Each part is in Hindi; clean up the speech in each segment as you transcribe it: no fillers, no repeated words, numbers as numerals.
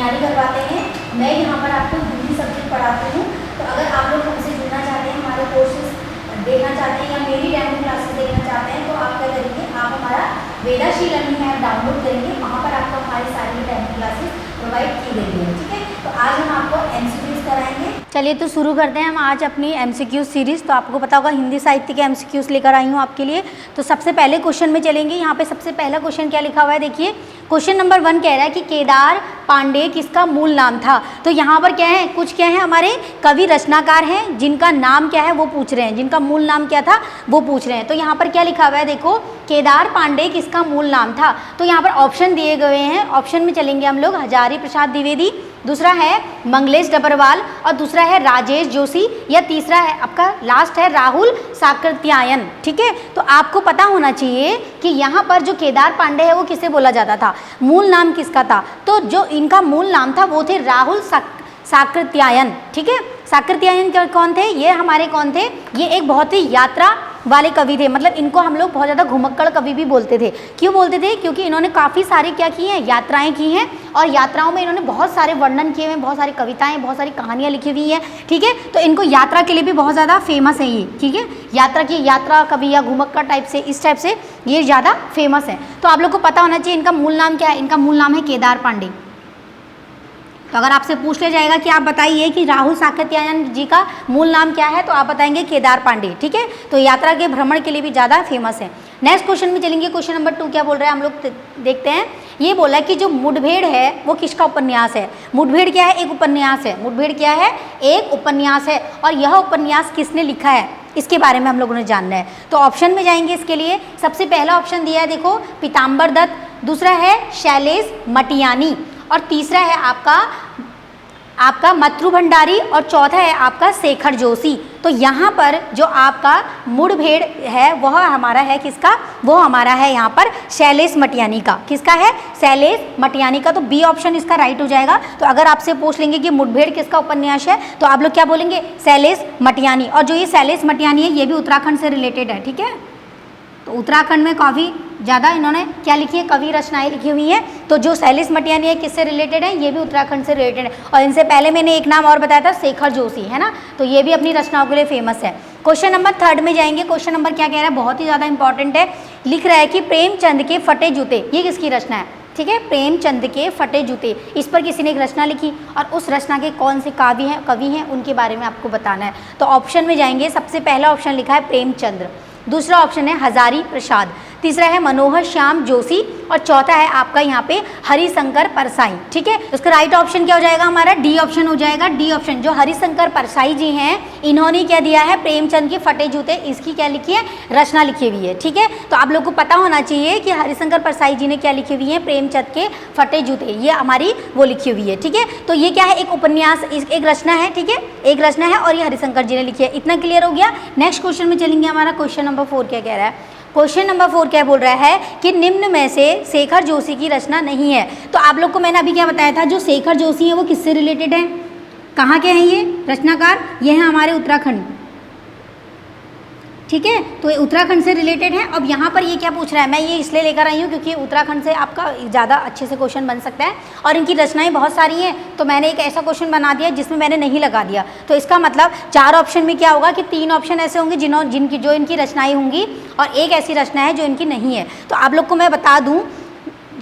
तैयारी करवाते हैं। मैं यहाँ पर आपको हिंदी सब्जेक्ट पढ़ाती हूँ। तो अगर आप लोग हमसे जुड़ना चाहते हैं, हमारे कोर्सेज देखना चाहते हैं या मेरी डेमो क्लासेस देखना चाहते हैं, तो आप क्या करेंगे, आप हमारा वेदाश्री लर्निंग ऐप डाउनलोड करेंगे। वहाँ पर आपको हमारी सारी डेमो क्लासेस प्रोवाइड की गई है। ठीक है, तो आज हम आपको एमसीक्यूज कराएंगे। चलिए तो शुरू करते हैं हम आज अपनी एमसीक्यू सीरीज़। तो आपको पता होगा हिंदी साहित्य के एमसीक्यूज लेकर आई हूँ आपके लिए। तो सबसे पहले क्वेश्चन में चलेंगे। यहाँ पे सबसे पहला क्वेश्चन क्या लिखा हुआ है, देखिए क्वेश्चन नंबर 1 कह रहा है कि केदार पांडे किसका मूल नाम था। तो यहाँ पर क्या है, कुछ क्या है, हमारे कवि रचनाकार हैं जिनका नाम क्या है वो पूछ रहे हैं, जिनका मूल नाम क्या था वो पूछ रहे हैं। तो यहाँ पर क्या लिखा हुआ है, देखो केदार पांडे किसका मूल नाम था। तो यहाँ पर ऑप्शन दिए गए हैं। ऑप्शन में चलेंगे हम लोग, हजारी प्रसाद द्विवेदी, दूसरा है मंगलेश डबरवाल और दूसरा है राजेश जोशी, या तीसरा है आपका लास्ट है राहुल साकृत्यायन। ठीक है, तो आपको पता होना चाहिए कि यहाँ पर जो केदार पांडे है वो किसे बोला जाता था, मूल नाम किसका था। तो जो इनका मूल नाम था वो थे राहुल साकृत्यायन। ठीक है, साकृत्यायन कौन थे, ये हमारे कौन थे, ये एक बहुत ही यात्रा वाले कवि थे। मतलब इनको हम लोग बहुत ज़्यादा घुमक्कड़ कवि भी बोलते थे। क्यों बोलते थे, क्योंकि इन्होंने काफ़ी सारे क्या किए हैं, यात्राएं की हैं, और यात्राओं में इन्होंने बहुत सारे वर्णन किए हुए हैं, बहुत सारी कविताएं, बहुत सारी कहानियां लिखी हुई हैं। ठीक है, तो इनको यात्रा के लिए भी बहुत ज़्यादा फेमस है ये। ठीक है, यात्रा की यात्रा कवि या घुमक्कड़ टाइप से, इस टाइप से ये ज़्यादा फेमस है। तो आप लोग को पता होना चाहिए इनका मूल नाम क्या है। इनका मूल नाम है केदार पांडे। तो अगर आपसे पूछ लिया जाएगा कि आप बताइए कि राहुल साकृत्यायन जी का मूल नाम क्या है, तो आप बताएंगे केदार पांडे। ठीक है, तो यात्रा के भ्रमण के लिए भी ज़्यादा फेमस है। नेक्स्ट क्वेश्चन में चलेंगे। क्वेश्चन नंबर 2 क्या बोल रहा है, हम लोग देखते हैं। ये बोला कि जो मुठभेड़ है वो किसका उपन्यास है। मुठभेड़ क्या है, एक उपन्यास है। मुठभेड़ क्या है, एक उपन्यास है। और यह उपन्यास किसने लिखा है, इसके बारे में हम लोगों ने जानना है। तो ऑप्शन में जाएंगे इसके लिए। सबसे पहला ऑप्शन दिया है, देखो पीताम्बर दत्त, दूसरा है शैलेश मटियानी, और तीसरा है आपका मत्रू भंडारी, और चौथा है आपका शेखर जोशी। तो यहाँ पर जो आपका मुठभेड़ है वह हमारा है किसका, वो हमारा है यहाँ पर शैलेश मटियानी का। किसका है, शैलेश मटियानी का। तो बी ऑप्शन इसका राइट हो जाएगा। तो अगर आपसे पूछ लेंगे कि मुठभेड़ किसका उपन्यास है, तो आप लोग क्या बोलेंगे, शैलेश मटियानी। और जो ये शैलेश मटियानी है ये भी उत्तराखंड से रिलेटेड है। ठीक है, तो उत्तराखंड में काफ़ी ज़्यादा इन्होंने क्या लिखी है, कवि रचनाएं लिखी हुई हैं। तो जो शैलेश मटियानी है किससे रिलेटेड है, ये भी उत्तराखंड से रिलेटेड है। और इनसे पहले मैंने एक नाम और बताया था, शेखर जोशी, है ना। तो ये भी अपनी रचनाओं के लिए फेमस है। क्वेश्चन नंबर 3 में जाएंगे। क्वेश्चन नंबर क्या कह रहा है, बहुत ही ज़्यादा इंपॉर्टेंट है। लिख रहा है कि प्रेमचंद के फटे जूते, ये किसकी रचना है। ठीक है, प्रेमचंद के फटे जूते, इस पर किसी ने एक रचना लिखी, और उस रचना के कौन से कवि हैं उनके बारे में आपको बताना है। तो ऑप्शन में जाएंगे। सबसे पहला ऑप्शन लिखा है प्रेमचंद्र, दूसरा ऑप्शन है हजारी प्रसाद, तीसरा है मनोहर श्याम जोशी, और चौथा है आपका यहाँ पे हरिशंकर परसाई। ठीक है, उसका राइट ऑप्शन क्या हो जाएगा, हमारा डी ऑप्शन हो जाएगा। डी ऑप्शन, जो हरिशंकर परसाई जी हैं इन्होंने क्या दिया है, प्रेमचंद के फटे जूते, इसकी क्या लिखी है, रचना लिखी हुई है। ठीक है, तो आप लोग को पता होना चाहिए कि हरिशंकर परसाई जी ने क्या लिखी हुई है, प्रेमचंद के फटे जूते, ये हमारी वो लिखी हुई है। ठीक है, तो ये क्या है, एक उपन्यास, एक रचना है। ठीक है, एक रचना है और ये हरिशंकर जी ने लिखी है। इतना क्लियर हो गया। नेक्स्ट क्वेश्चन में चलेंगे। हमारा क्वेश्चन नंबर 4 क्या कह रहा है। क्वेश्चन नंबर 4 क्या बोल रहा है कि निम्न में से शेखर जोशी की रचना नहीं है। तो आप लोग को मैंने अभी क्या बताया था, जो शेखर जोशी है वो किससे रिलेटेड है, कहाँ के हैं ये रचनाकार, ये हैं हमारे उत्तराखंड। ठीक है, तो ये उत्तराखंड से रिलेटेड है। अब यहाँ पर ये क्या पूछ रहा है, मैं ये इसलिए लेकर आई हूँ क्योंकि उत्तराखंड से आपका ज़्यादा अच्छे से क्वेश्चन बन सकता है, और इनकी रचनाएं बहुत सारी हैं। तो मैंने एक ऐसा क्वेश्चन बना दिया जिसमें मैंने नहीं लगा दिया। तो इसका मतलब 4 ऑप्शन में क्या होगा कि 3 ऑप्शन ऐसे होंगे जो इनकी रचनाएँ होंगी, और एक ऐसी रचना है जो इनकी नहीं है। तो आप लोग को मैं बता दूँ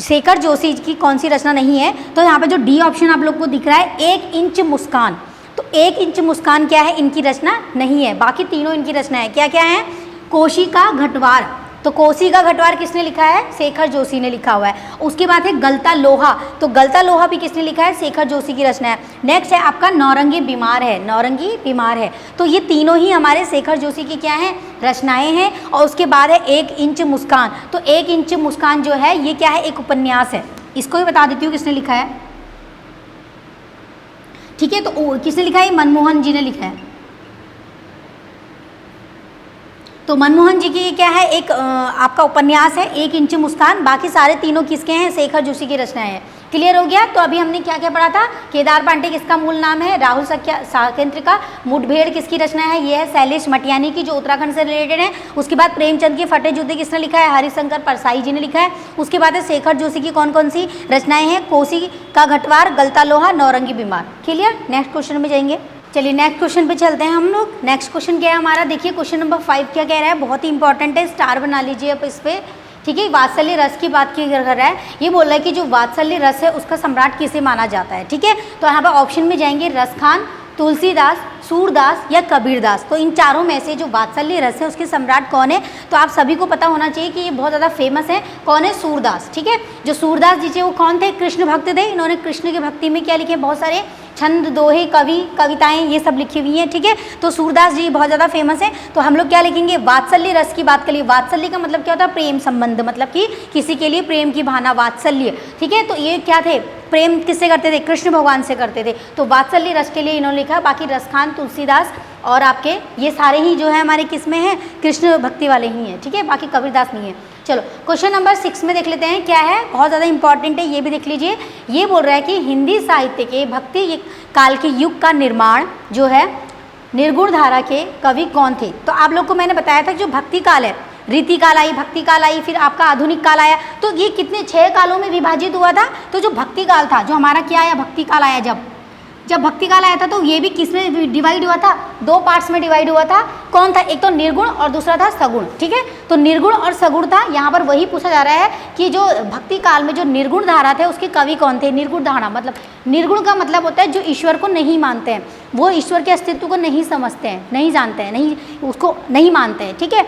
शेखर जोशी की कौन सी रचना नहीं है। तो यहाँ पर जो डी ऑप्शन आप लोग को दिख रहा है, 1 इंच मुस्कान, तो 1 इंच मुस्कान क्या है, इनकी रचना नहीं है। बाकी तीनों इनकी रचना है। क्या क्या है, कोशी का घटवार, तो कोसी का घटवार किसने लिखा है, शेखर जोशी ने लिखा हुआ है। उसके बाद है गलता लोहा, तो गलता लोहा भी किसने लिखा है, शेखर जोशी की रचना है। नेक्स्ट है आपका नौरंगी बीमार है, नौरंगी बीमार है। तो ये तीनों ही हमारे शेखर जोशी की क्या है, रचनाएं हैं। और उसके बाद है 1 इंच मुस्कान, तो 1 इंच मुस्कान जो है ये क्या है, एक उपन्यास है। इसको भी बता देती हूँ किसने लिखा है। ठीक है, तो किसने लिखा है, मनमोहन जी ने लिखा है। तो मनमोहन जी की क्या है, एक आपका उपन्यास है 1 इंच मुस्कान। बाकी सारे तीनों किसके हैं, शेखर जोशी की रचनाएं हैं। क्लियर हो गया। तो अभी हमने क्या क्या पढ़ा था, केदार पांडे किसका मूल नाम है, राहुल साकेंद्र का मुठभेड़ किसकी रचना है, ये है शैलेश मटियानी की जो उत्तराखंड से रिलेटेड है। उसके बाद प्रेमचंद की फतेह युद्ध किसने लिखा है, हरिशंकर परसाई जी ने लिखा है। उसके बाद है शेखर जोशी की कौन कौन सी रचनाएं हैं, कोसी का घटवार, गलता लोहा, नौरंगी बीमार। क्लियर। नेक्स्ट क्वेश्चन में जाएंगे। चलिए नेक्स्ट क्वेश्चन पे चलते हैं हम लोग। नेक्स्ट क्वेश्चन क्या है हमारा, देखिए क्वेश्चन नंबर 5 क्या कह रहा है, बहुत ही इंपॉर्टेंट है, स्टार बना लीजिए आप इस पर। ठीक है, वात्सल्य रस की बात की कर रहा है, ये बोल रहा है कि जो वात्सल्य रस है उसका सम्राट किसे माना जाता है। ठीक है, तो यहाँ पर ऑप्शन में जाएंगे रसखान, तुलसीदास, सूरदास या कबीरदास। तो इन चारों में से जो वात्सल्य रस है उसके सम्राट कौन है, तो आप सभी को पता होना चाहिए कि ये बहुत ज़्यादा फेमस है। कौन है, सूरदास। ठीक है, जो सूरदास जी थे वो कौन थे, कृष्ण भक्त थे। इन्होंने कृष्ण की भक्ति में क्या लिखे, बहुत सारे छंद, दोहे, कविताएं ये सब लिखी हुई हैं। ठीक है, तो सूरदास जी बहुत ज़्यादा फेमस है। तो हम लोग क्या लिखेंगे, वात्सल्य रस की बात करिए। वात्सल्य का मतलब क्या होता है, प्रेम संबंध, मतलब कि किसी के लिए प्रेम की भावना, वात्सल्य। ठीक है, तो ये क्या थे, प्रेम किससे करते थे, कृष्ण भगवान से करते थे। तो वात्सल्य रस के लिए इन्होंने लिखा। बाकी रसखान, तुलसीदास और आपके ये सारे ही जो है हमारे किस में हैं, कृष्ण भक्ति वाले ही हैं। ठीक है, बाकी कबीरदास नहीं है। चलो क्वेश्चन नंबर 6 में देख लेते हैं क्या है, बहुत ज़्यादा इंपॉर्टेंट है, ये भी देख लीजिए। ये बोल रहा है कि हिंदी साहित्य के भक्ति काल के युग का निर्माण जो है निर्गुण धारा के कवि कौन थे। तो आप लोग को मैंने बताया था कि जो भक्ति काल है, रीति काल आई, भक्ति काल आई, फिर आपका आधुनिक काल आया, तो ये कितने 6 कालों में विभाजित हुआ था। तो जो भक्ति काल था, जो हमारा क्या आया, भक्ति काल आया, जब भक्ति काल आया था तो ये भी किसमें डिवाइड हुआ था, 2 पार्ट्स में डिवाइड हुआ था। कौन था, एक तो निर्गुण और दूसरा था सगुण। ठीक है, तो निर्गुण और सगुण था। यहाँ पर वही पूछा जा रहा है कि जो भक्ति काल में जो निर्गुण धारा थे उसके कवि कौन थे। निर्गुण धारा मतलब, निर्गुण का मतलब होता है जो ईश्वर को नहीं मानते हैं, वो ईश्वर के अस्तित्व को नहीं समझते हैं, नहीं जानते हैं, नहीं उसको नहीं मानते हैं। ठीक है,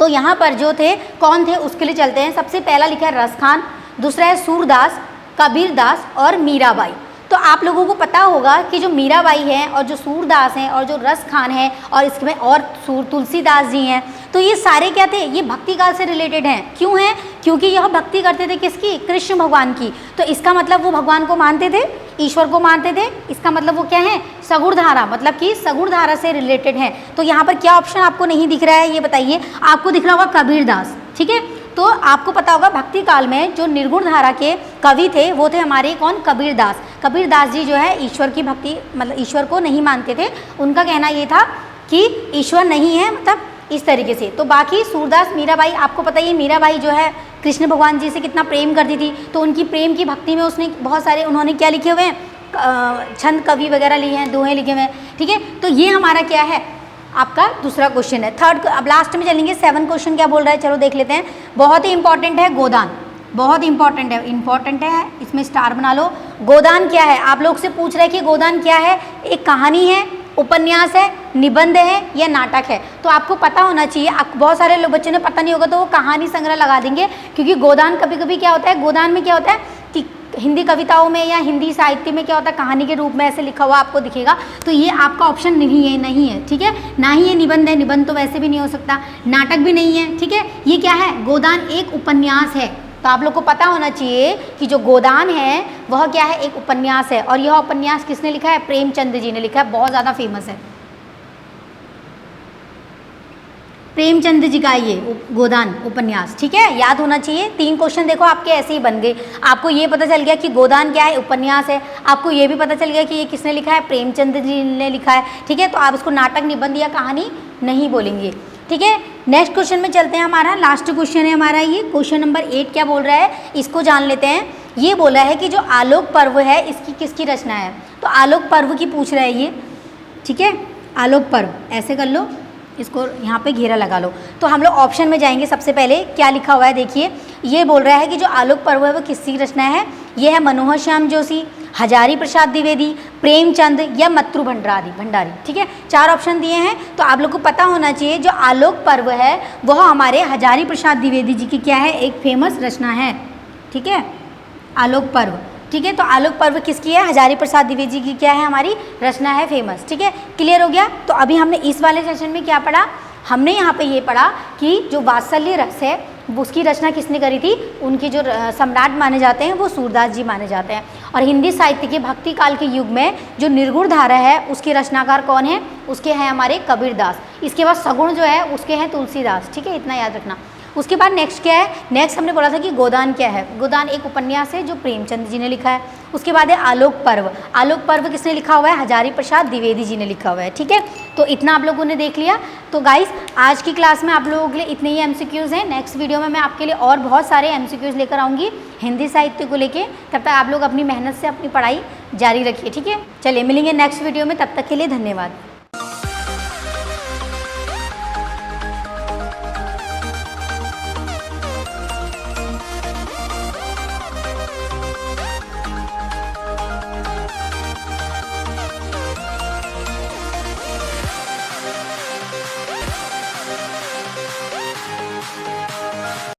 तो यहाँ पर जो थे कौन थे उसके लिए चलते हैं। सबसे पहला लिखा है रसखान, दूसरा है सूरदास, कबीरदास और मीराबाई। तो आप लोगों को पता होगा कि जो मीराबाई हैं और जो सूरदास हैं और जो रसखान हैं और इसमें और तुलसीदास जी हैं, तो ये सारे क्या थे, ये भक्ति काल से रिलेटेड हैं। क्यों हैं, क्योंकि यह भक्ति करते थे किसकी, कृष्ण भगवान की। तो इसका मतलब वो भगवान को मानते थे, ईश्वर को मानते थे। इसका मतलब वो क्या है, सगुण धारा, मतलब कि सगुण धारा से रिलेटेड है। तो यहाँ पर क्या ऑप्शन आपको नहीं दिख रहा है, ये बताइए। आपको दिख रहा होगा कबीरदास। ठीक है, तो आपको पता होगा भक्ति काल में जो निर्गुण धारा के कवि थे वो थे हमारे कौन, कबीरदास। कबीरदास जी जो है ईश्वर की भक्ति, मतलब ईश्वर को नहीं मानते थे। उनका कहना ये था कि ईश्वर नहीं है, मतलब इस तरीके से। तो बाकी सूरदास, मीराबाई, आपको पता ही है मीराबाई जो है कृष्ण भगवान जी से कितना प्रेम करती थी। तो उनकी प्रेम की भक्ति में उसने बहुत सारे, उन्होंने क्या लिखे हुए हैं, छंद, कवि वगैरह लिए हैं, दोहे लिखे हुए हैं। ठीक है, तो ये हमारा क्या है, आपका दूसरा क्वेश्चन है। थर्ड, अब लास्ट में चलेंगे। 7 क्वेश्चन क्या बोल रहा है, चलो देख लेते हैं। बहुत ही इंपॉर्टेंट है गोदान, बहुत इंपॉर्टेंट है, इसमें स्टार बना लो। गोदान क्या है, आप लोग से पूछ रहे हैं कि गोदान क्या है, एक कहानी है, उपन्यास है, निबंध है या नाटक है। तो आपको पता होना चाहिए। आप बहुत सारे लोग बच्चों ने पता नहीं होगा तो वो कहानी संग्रह लगा देंगे, क्योंकि गोदान कभी कभी क्या होता है, गोदान में क्या होता है कि हिंदी कविताओं में या हिंदी साहित्य में क्या होता है, कहानी के रूप में ऐसे लिखा हुआ आपको दिखेगा। तो ये आपका ऑप्शन नहीं है। ठीक है, ना ही ये निबंध है, निबंध तो वैसे भी नहीं हो सकता, नाटक भी नहीं है। ठीक है, ये क्या है, गोदान एक उपन्यास है। तो आप लोग को पता होना चाहिए कि जो गोदान है वह क्या है, एक उपन्यास है। और यह उपन्यास किसने लिखा है, प्रेमचंद जी ने लिखा है, बहुत ज़्यादा फेमस है प्रेमचंद जी का ये गोदान उपन्यास। ठीक है, याद होना चाहिए। 3 क्वेश्चन देखो आपके ऐसे ही बन गए। आपको ये पता चल गया कि गोदान क्या है, उपन्यास है। आपको ये भी पता चल गया कि ये किसने लिखा है, प्रेमचंद जी ने लिखा है। ठीक है, तो आप इसको नाटक, निबंध या कहानी नहीं बोलेंगे। ठीक है, नेक्स्ट क्वेश्चन में चलते हैं। हमारा लास्ट क्वेश्चन है हमारा ये क्वेश्चन नंबर 8 क्या बोल रहा है, इसको जान लेते हैं। ये बोला है कि जो आलोक पर्व है इसकी किसकी रचना है। तो आलोक पर्व की पूछ रहा है ये। ठीक है, आलोक पर्व ऐसे कर लो, इसको यहाँ पे घेरा लगा लो। तो हम लोग ऑप्शन में जाएंगे। सबसे पहले क्या लिखा हुआ है देखिए, ये बोल रहा है कि जो आलोक पर्व है वो किसकी रचना है। ये है मनोहर श्याम जोशी, हजारी प्रसाद द्विवेदी, प्रेमचंद या मत्रू भंडारी। ठीक है, 4 ऑप्शन दिए हैं। तो आप लोग को पता होना चाहिए जो आलोक पर्व है वह हमारे हजारी प्रसाद द्विवेदी जी की क्या है, एक फेमस रचना है। ठीक है, आलोक पर्व। ठीक है, तो आलोक पर्व किसकी है, हजारी प्रसाद द्विवेदी जी की क्या है, हमारी रचना है फेमस। ठीक है, क्लियर हो गया। तो अभी हमने इस वाले सेशन में क्या पढ़ा, हमने यहाँ पे ये पढ़ा कि जो वात्सल्य रस है उसकी रचना किसने करी थी, उनके जो सम्राट माने जाते हैं वो सूरदास जी माने जाते हैं। और हिंदी साहित्य के भक्ति काल के युग में जो निर्गुण धारा है उसके रचनाकार कौन है, उसके हैं हमारे कबीरदास। इसके बाद सगुण जो है उसके हैं तुलसीदास। ठीक है, इतना याद रखना। उसके बाद नेक्स्ट क्या है, नेक्स्ट हमने बोला था कि गोदान क्या है। गोदान एक उपन्यास है जो प्रेमचंद जी ने लिखा है। उसके बाद है आलोक पर्व। आलोक पर्व किसने लिखा हुआ है, हजारी प्रसाद द्विवेदी जी ने लिखा हुआ है। ठीक है, तो इतना आप लोगों ने देख लिया। तो गाइस आज की क्लास में आप लोगों के लिए इतने ही एमसीक्यूज़ हैं। नेक्स्ट वीडियो में मैं आपके लिए और बहुत सारे एमसीक्यूज़ लेकर आऊँगी हिंदी साहित्य को लेके। तब तक आप लोग अपनी मेहनत से अपनी पढ़ाई जारी रखिए। ठीक है, चलिए मिलेंगे नेक्स्ट वीडियो में, तब तक के लिए धन्यवाद।